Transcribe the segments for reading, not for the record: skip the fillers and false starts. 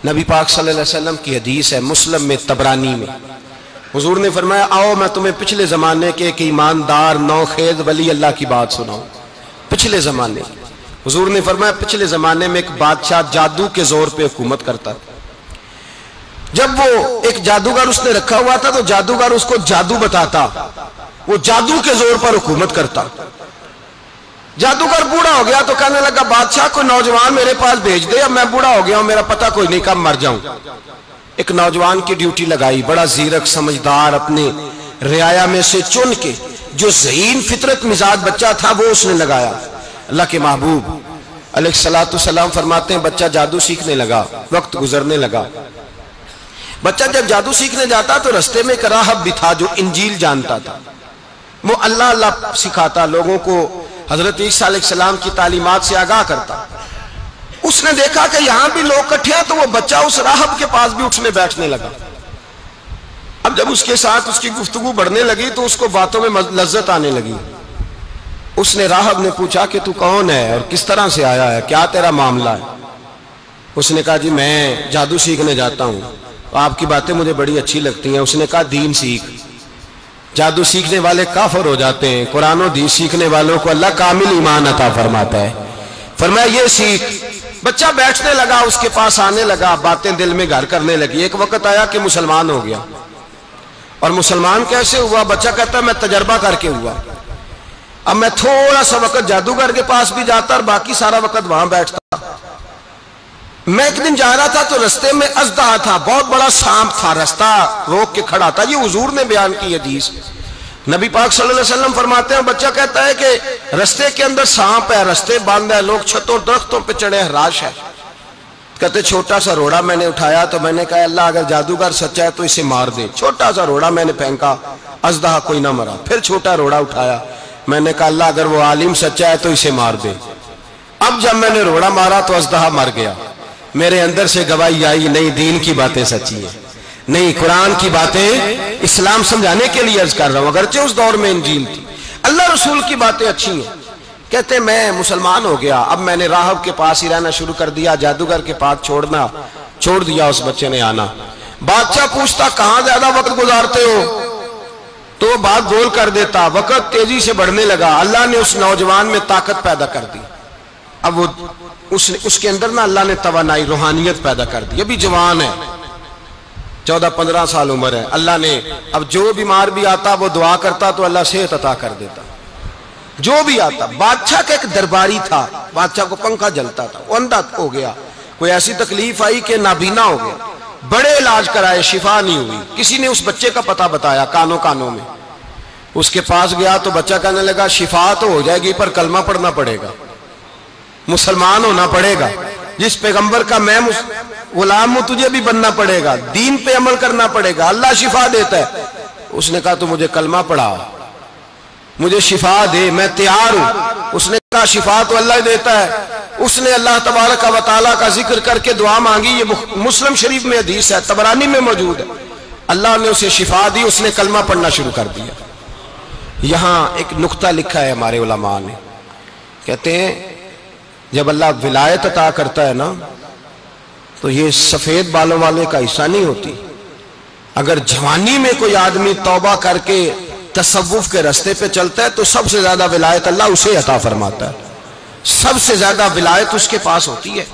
نبی پاک صلی اللہ علیہ وسلم کی حدیث ہے مسلم میں طبرانی میں، حضور نے فرمایا آؤ میں تمہیں پچھلے زمانے کے ایک ایماندار نوخیز ولی اللہ کی بات سناؤں۔ پچھلے زمانے حضور نے فرمایا پچھلے زمانے میں ایک بادشاہ جادو کے زور پہ حکومت کرتا تھا۔ جب وہ ایک جادوگر اس نے رکھا ہوا تھا تو جادوگر اس کو جادو بتاتا، وہ جادو کے زور پر حکومت کرتا۔ جادوگر بوڑھا ہو گیا تو کہنے لگا بادشاہ کوئی نوجوان میرے پاس بھیج دے، اب میں بوڑھا ہو گیا ہوں میرا پتہ کوئی نہیں کب مر جاؤں۔ ایک نوجوان کی ڈیوٹی لگائی، بڑا زیرک سمجھدار اپنے رعایا میں سے چن کے جو ذہین فطرت مزاج بچہ تھا وہ اس نے لگایا۔ اللہ کے محبوب علیہ الصلوۃ والسلام فرماتے ہیں بچہ جادو سیکھنے لگا، وقت گزرنے لگا۔ بچہ جب جادو سیکھنے جاتا تو رستے میں ایک راہب بھی تھا جو انجیل جانتا تھا، وہ اللہ اللہ سکھاتا، لوگوں کو حضرت عیسیٰ علیہ السلام کی تعلیمات سے آگاہ کرتا۔ اس نے دیکھا کہ یہاں بھی لوگ کٹھے ہیں تو وہ بچہ اس راہب کے پاس بھی اٹھنے بیٹھنے لگا۔ اب جب اس کے ساتھ اس کی گفتگو بڑھنے لگی تو اس کو باتوں میں لذت آنے لگی۔ اس نے راہب نے پوچھا کہ تو کون ہے اور کس طرح سے آیا ہے، کیا تیرا معاملہ ہے؟ اس نے کہا جی میں جادو سیکھنے جاتا ہوں، آپ کی باتیں مجھے بڑی اچھی لگتی ہیں۔ اس نے کہا دین سیکھ، جادو سیکھنے والے کافر ہو جاتے ہیں، قرآن و حدیث سیکھنے والوں کو اللہ کامل ایمان عطا فرماتا ہے۔ فرمایا یہ سیکھ۔ بچہ بیٹھنے لگا، اس کے پاس آنے لگا، باتیں دل میں گھر کرنے لگی۔ ایک وقت آیا کہ مسلمان ہو گیا، اور مسلمان کیسے ہوا؟ بچہ کہتا ہے میں تجربہ کر کے ہوا۔ اب میں تھوڑا سا وقت جادوگر کے پاس بھی جاتا اور باقی سارا وقت وہاں بیٹھتا۔ میں ایک دن جا رہا تھا تو رستے میں اژدہا تھا، بہت بڑا سانپ تھا، رستہ روک کے کھڑا تھا۔ یہ حضور نے بیان کی حدیث۔ نبی پاک صلی اللہ علیہ وسلم فرماتے ہیں بچہ کہتا ہے کہ رستے کے اندر سانپ ہے، رستے بند ہے، لوگ چھتوں درختوں پہ چڑھے ہراش ہے۔ کہتے چھوٹا سا روڑا میں نے اٹھایا تو میں نے کہا اللہ اگر جادوگر سچا ہے تو اسے مار دے۔ چھوٹا سا روڑا میں نے پھینکا، اژدہا کوئی نہ مرا۔ پھر چھوٹا روڑا اٹھایا، میں نے کہا اللہ اگر وہ عالم سچا ہے تو اسے مار دے۔ اب جب میں نے روڑا مارا تو اژدہا مر گیا۔ میرے اندر سے گواہی آئی نہیں دین کی باتیں سچی ہیں، نہیں قرآن کی باتیں اسلام سمجھانے کے لیے عرض کر رہا ہوں، اگرچہ اس دور میں انجیل تھی، اللہ رسول کی باتیں اچھی ہیں۔ کہتے میں مسلمان ہو گیا، اب میں نے راہب کے پاس ہی رہنا شروع کر دیا، جادوگر کے پاس چھوڑ دیا اس بچے نے آنا۔ بادشاہ پوچھتا کہاں زیادہ وقت گزارتے ہو تو وہ بات گول کر دیتا، وقت تیزی سے بڑھنے لگا۔ اللہ نے اس نوجوان میں طاقت پیدا کر دی، اب وہ اس کے اندر نا اللہ نے توانائی روحانیت پیدا کر دی، ابھی جوان ہے، 14-15 سال عمر ہے۔ اللہ نے اب جو بیمار بھی آتا وہ دعا کرتا تو اللہ صحت عطا کر دیتا، جو بھی آتا۔ بادشاہ کا ایک درباری تھا، بادشاہ کو پنکھا جلتا تھا، وہ اندھا ہو گیا، کوئی ایسی تکلیف آئی کہ نابینا ہو گیا، بڑے علاج کرائے شفا نہیں ہوئی۔ کسی نے اس بچے کا پتہ بتایا کانوں میں، اس کے پاس گیا تو بچہ کہنے لگا شفا تو ہو جائے گی پر کلمہ پڑھنا پڑے گا، مسلمان ہونا پڑے گا، جس پیغمبر کا میں غلام ہوں تجھے بھی بننا پڑے گا، دین پہ عمل کرنا پڑے گا، اللہ شفا دیتا ہے۔ اس نے کہا تو مجھے کلمہ پڑھا، مجھے شفا دے، میں تیار ہوں۔ اس نے کہا شفا تو اللہ دیتا ہے۔ اس نے اللہ تبارک و تعالیٰ کا ذکر کر کے دعا مانگی، یہ مسلم شریف میں حدیث ہے، طبرانی میں موجود ہے۔ اللہ نے اسے شفا دی، اس نے کلمہ پڑھنا شروع کر دیا۔ یہاں ایک نقطہ لکھا ہے ہمارے علماء نے، کہتے ہیں جب اللہ ولایت عطا کرتا ہے نا تو یہ سفید بالوں والے کا حصہ نہیں ہوتی۔ اگر جوانی میں کوئی آدمی توبہ کر کے تصوف کے رستے پہ چلتا ہے تو سب سے زیادہ ولایت اللہ اسے عطا فرماتا ہے، سب سے زیادہ ولایت اس کے پاس ہوتی ہے۔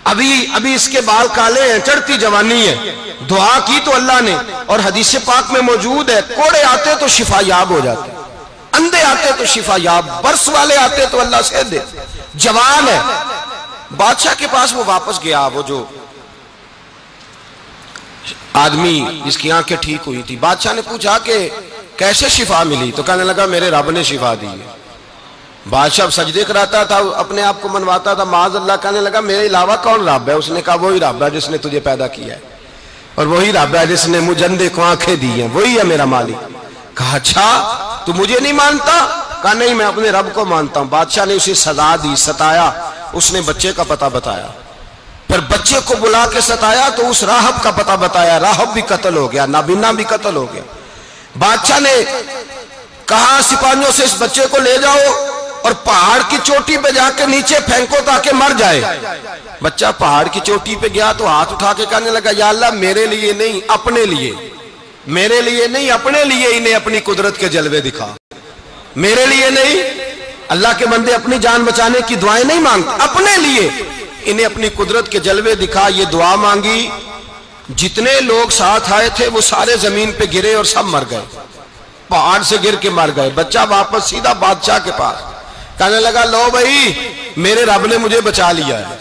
ابھی اس کے بال کالے ہیں، چڑھتی جوانی ہے، دعا کی تو اللہ نے، اور حدیث پاک میں موجود ہے کوڑے آتے تو شفا یاب ہو جاتے، اندھے آتے تو شفا یاب، برس والے آتے تو اللہ سے دے، جوان ہے۔ بادشاہ کے پاس وہ واپس گیا، وہ جو آدمی جس کی آنکھیں ٹھیک ہوئی تھی۔ بادشاہ نے پوچھا کہ کیسے شفا ملی؟ تو کہنے لگا میرے رب نے شفا دی ہے۔ بادشاہ سجدے کراتا تھا، اپنے آپ کو منواتا تھا معاذ اللہ، کہنے لگا میرے علاوہ کون رب ہے؟ اس نے کہا وہی رب ہے جس نے تجھے پیدا کیا ہے، اور وہی رب ہے جس نے مجھے اندھے کو آنکھیں دی ہیں، وہی ہے میرا مالک۔ کہا اچھا تو مجھے نہیں مانتا؟ کہا نہیں میں اپنے رب کو مانتا ہوں۔ بادشاہ نے اسے سزا دی، ستایا، اس نے بچے کا پتہ بتایا، پھر بچے کو بلا کے ستایا تو اس راہب کا پتہ بتایا، راہب بھی قتل ہو گیا، نابینا بھی قتل ہو گیا۔ بادشاہ نے کہا سپاہیوں سے اس بچے کو لے جاؤ اور پہاڑ کی چوٹی پہ جا کے نیچے پھینکو تاکہ مر جائے۔ بچہ پہاڑ کی چوٹی پہ گیا تو ہاتھ اٹھا کے کہنے لگا یا اللہ میرے لیے نہیں اپنے لیے، میرے لیے نہیں اپنے لیے انہیں اپنی قدرت کے جلوے دکھا، میرے لیے نہیں۔ اللہ کے بندے اپنی جان بچانے کی دعائیں نہیں مانگتے، اپنے لیے انہیں اپنی قدرت کے جلوے دکھا۔ یہ دعا مانگی، جتنے لوگ ساتھ آئے تھے وہ سارے زمین پہ گرے اور سب مر گئے، پہاڑ سے گر کے مر گئے۔ بچہ واپس سیدھا بادشاہ کے پاس کہنے لگا لو بھائی میرے رب نے مجھے بچا لیا ہے۔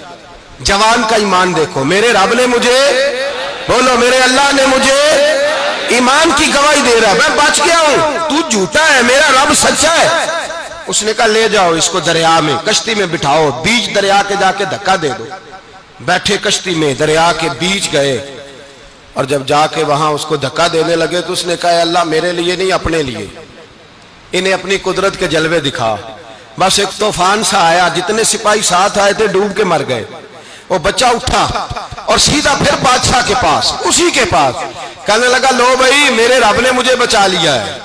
جوان کا ایمان دیکھو، میرے رب نے مجھے، بولو میرے اللہ نے مجھے ایمان کی گواہی دے رہا ہے، میں بچ گیا ہوں، تو جھوٹا ہے، میرا رب سچا ہے۔ اس نے کہا لے جاؤ اس کو دریا میں، کشتی میں بٹھاؤ، بیچ دریا کے جا کے دھکا دے دو۔ بیٹھے کشتی میں، دریا کے بیچ گئے، اور جب جا کے وہاں اس کو دھکا دینے لگے تو اس نے کہا اللہ میرے لیے نہیں اپنے لیے انہیں اپنی قدرت کے جلوے دکھا۔ بس ایک طوفان سا آیا، جتنے سپاہی ساتھ آئے تھے ڈوب کے مر گئے۔ وہ بچہ اٹھا اور سیدھا پھر بادشاہ کے پاس، اسی کے پاس کہنے لگا لو بھائی میرے رب نے مجھے بچا لیا ہے،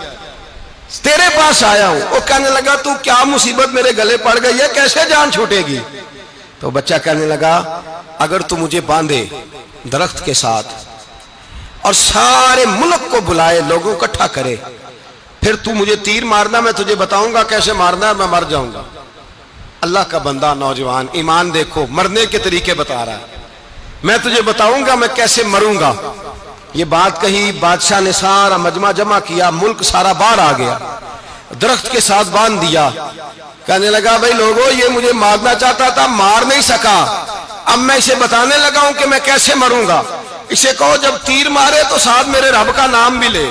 تیرے پاس آیا ہوں۔ وہ کہنے لگا تو کیا مصیبت میرے گلے پڑ گئی ہے، کیسے جان چھوٹے گی؟ تو بچہ کہنے لگا اگر تو مجھے باندھے درخت کے ساتھ اور سارے ملک کو بلائے، لوگوں کو اکٹھا کرے، پھر تو مجھے تیر مارنا، میں تجھے بتاؤں گا کیسے مارنا ہے، میں مر جاؤں گا۔ اللہ کا بندہ نوجوان ایمان دیکھو، مرنے کے طریقے بتا رہا ہے، میں تجھے بتاؤں گا میں کیسے مروں گا۔ یہ بات کہی، بادشاہ نے سارا مجمع جمع کیا، ملک سارا باہر آ گیا، درخت کے ساتھ باندھ دیا۔ کہنے لگا بھائی لوگوں یہ مجھے مارنا چاہتا تھا، مار نہیں سکا، اب میں اسے بتانے لگا ہوں کہ میں کیسے مروں گا۔ اسے کہو جب تیر مارے تو ساتھ میرے رب کا نام بھی لے،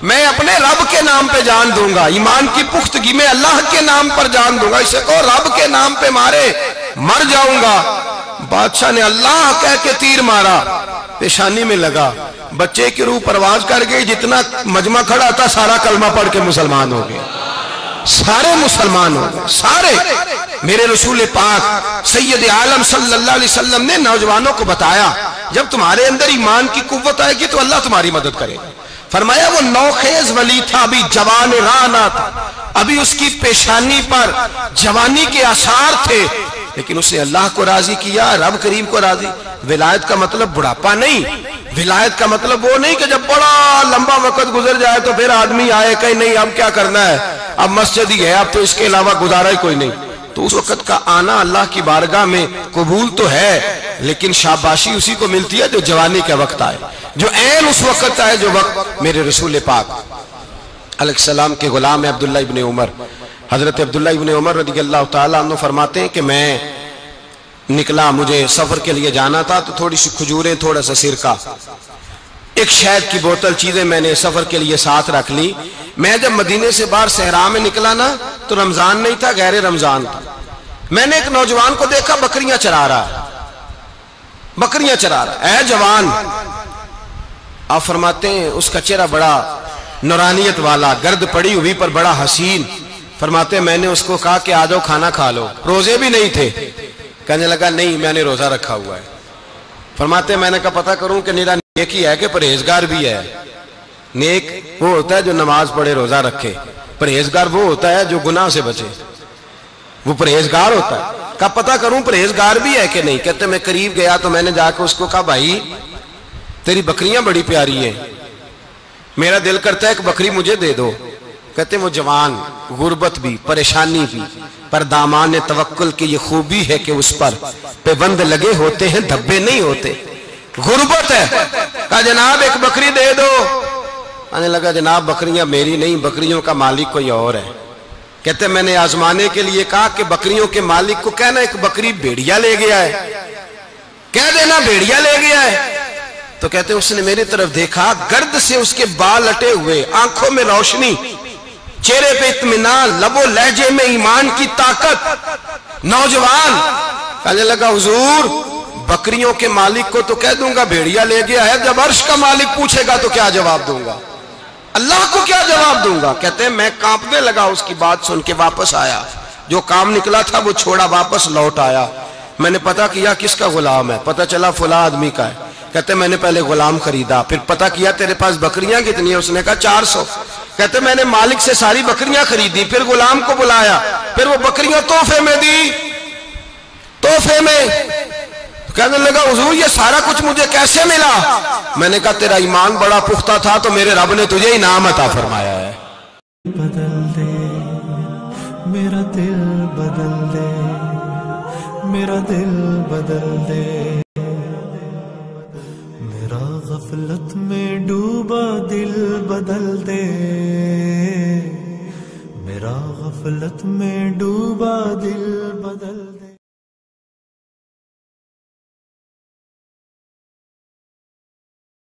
میں اپنے رب کے نام پہ جان دوں گا، ایمان کی پختگی میں اللہ کے نام پر جان دوں گا۔ اسے کہو رب کے نام پہ مارے، مر جاؤں گا۔ بادشاہ نے اللہ کہہ کے تیر مارا، پیشانی میں لگا، بچے کی روح پرواز کر گئی، جتنا مجمع کھڑا تھا سارا کلمہ پڑھ کے مسلمان ہو گئے، سارے مسلمان ہو گئے سارے۔ میرے رسول پاک سید عالم صلی اللہ علیہ وسلم نے نوجوانوں کو بتایا جب تمہارے اندر ایمان کی قوت آئے گی تو اللہ تمہاری مدد کرے گا۔ فرمایا وہ نوخیز ولی تھا، ابھی جوان رانا تھا، ابھی اس کی پیشانی پر جوانی کے آثار تھے، لیکن اس نے اللہ کو راضی کیا، رب کریم کو راضی۔ ولایت کا مطلب بڑھاپا نہیں، ولایت کا مطلب وہ نہیں کہ جب بڑا لمبا وقت گزر جائے تو پھر آدمی آئے کہ نہیں اب کیا کرنا ہے، اب مسجد ہی ہے، اب تو اس کے علاوہ گزارا ہی کوئی نہیں۔ تو اس وقت کا آنا اللہ کی بارگاہ میں قبول تو ہے، لیکن شاباشی اسی کو ملتی ہے جو جوانی کا وقت آئے، جو عین اس وقت آئے جو وقت میرے رسول پاک علیہ السلام کے غلام عبداللہ ابن عمر، حضرت عبداللہ ابن عمر رضی اللہ تعالیٰ عنہ فرماتے ہیں کہ میں نکلا، مجھے سفر کے لیے جانا تھا، تو تھوڑی سی کھجوریں، تھوڑا سا سرکہ، ایک شہد کی بوتل، چیزیں میں نے سفر کے لیے ساتھ رکھ لی۔ میں جب مدینے سے باہر صحرا میں نکلا نا تو رمضان نہیں تھا، غیر رمضان تھا۔ میں نے ایک نوجوان کو دیکھا بکریاں چرا رہا ہے، بکریاں چرا رہا ہے، اے جوان۔ آپ فرماتے ہیں اس کا چہرہ بڑا نورانیت والا، گرد پڑی ہوئی پر بڑا حسین۔ فرماتے ہیں میں نے اس کو کہا کہ آ جاؤ کھانا کھا لو، روزے بھی نہیں تھے۔ کہنے لگا نہیں میں نے روزہ رکھا ہوا ہے۔ فرماتے ہیں میں نے کہا پتہ کروں کہ نیرا نیک ہی ہے کہ پرہیزگار بھی ہے۔ نیک وہ ہوتا ہے جو نماز پڑھے روزہ رکھے، پرہیزگار وہ ہوتا ہے جو گناہ سے بچے، وہ پرہیزگار ہوتا ہے۔ کہا پتہ کروں پرہیزگار بھی ہے کہ نہیں؟ کہتے میں قریب گیا تو میں نے جا کے اس کو کہا بھائی تیری بکریاں بڑی پیاری ہیں، میرا دل کرتا ہے کہ بکری مجھے دے دو۔ کہتے وہ جوان، غربت بھی پریشانی بھی، پر دامان توکل کی یہ خوبی ہے کہ اس پر پیبند لگے ہوتے ہیں، دھبے نہیں ہوتے، غربت ہے۔ کہا جناب ایک بکری دے دو۔ آنے لگا جناب بکریاں میری نہیں، بکریوں کا مالک کوئی اور ہے۔ کہتے میں نے آزمانے کے لیے کہا کہ بکریوں کے مالک کو کہنا ایک بکری بھیڑیا لے گیا ہے، کہہ دینا بھیڑیا لے گیا ہے۔ تو کہتے اس نے میری طرف دیکھا، گرد سے اس کے بال اٹے ہوئے، آنکھوں میں روشنی، چہرے پہ اطمینان، لب و لہجے میں ایمان کی طاقت، نوجوان۔ کہنے لگا حضور بکریوں کے مالک کو تو کہہ دوں گا بھیڑیا لے گیا ہے، جب عرش کا مالک پوچھے گا تو کیا جواب دوں گا، اللہ کو کیا جواب دوں گا؟ کہتے ہیں میں کانپنے لگا، اس کی بات سن کے واپس آیا، جو کام نکلا تھا وہ چھوڑا، واپس لوٹ آیا۔ میں نے پتہ کیا کس کا غلام ہے، پتہ چلا فلاں آدمی کا ہے۔ کہتے میں نے پہلے غلام خریدا، پھر پتہ کیا تیرے پاس بکریاں کتنی ہیں؟ اس نے کہا 400۔ کہتے میں نے مالک سے ساری بکریاں خریدی، پھر غلام کو بلایا، پھر وہ بکریاں تحفے میں دی، تحفے میں کہنے لگا حضور یہ سارا کچھ مجھے کیسے ملا؟ میں نے کہا تیرا ایمان بڑا پختہ تھا تو میرے رب نے تجھے انعام عطا فرمایا ہے۔ بدل دے میرا دل، بدل دے میرا دل، بدل دے میرا غفلت میں ڈوبا دل، بدل دے میرا غفلت میں ڈوبا دل، بدل دے۔